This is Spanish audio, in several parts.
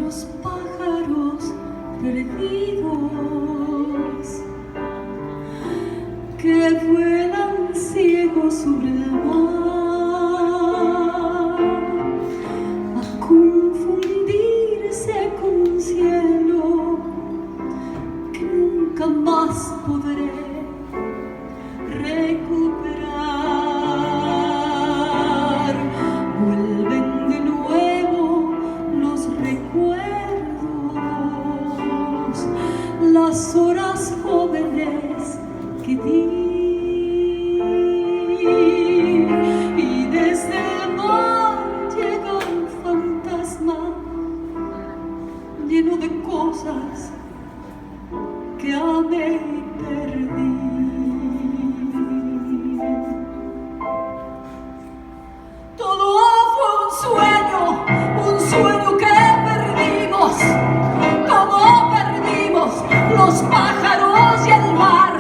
los pájaros perdidos que vuelan ciegos sobre el mar a confundirse con un cielo que nunca más podré recuperar. Vuelven de nuevo los recuerdos, las horas jóvenes que di, y desde el mar llega un fantasma lleno de cosas que amé y perdí. Todo fue un sueño que perdimos, como perdimos los pájaros y el mar.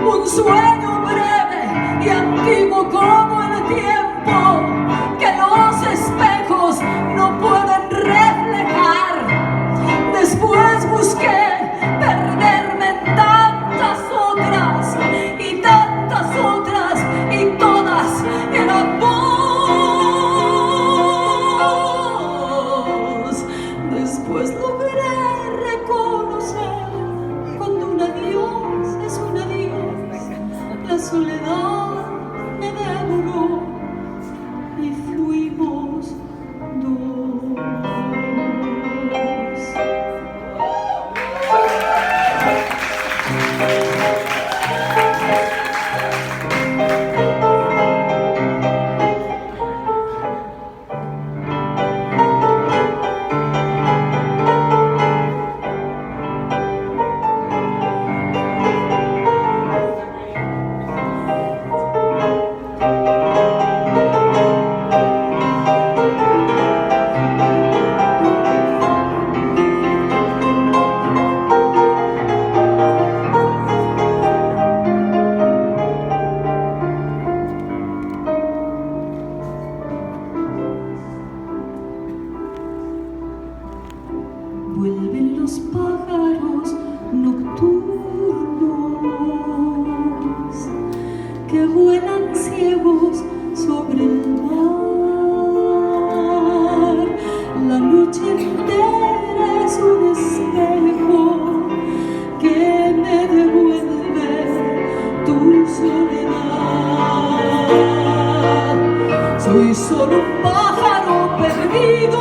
Un sueño breve y antiguo como el tiempo que los espejos no pueden reflejar. Después busqué perderme en tantas otras y tantas otras, y todas eran vos. Después logré reconocer cuando un adiós es un adiós. La soledad me devoró y fuimos dos. Vuelven los pájaros nocturnos que vuelan ciegos sobre el mar. La noche entera es un espejo que me devuelve tu soledad. Soy solo un pájaro perdido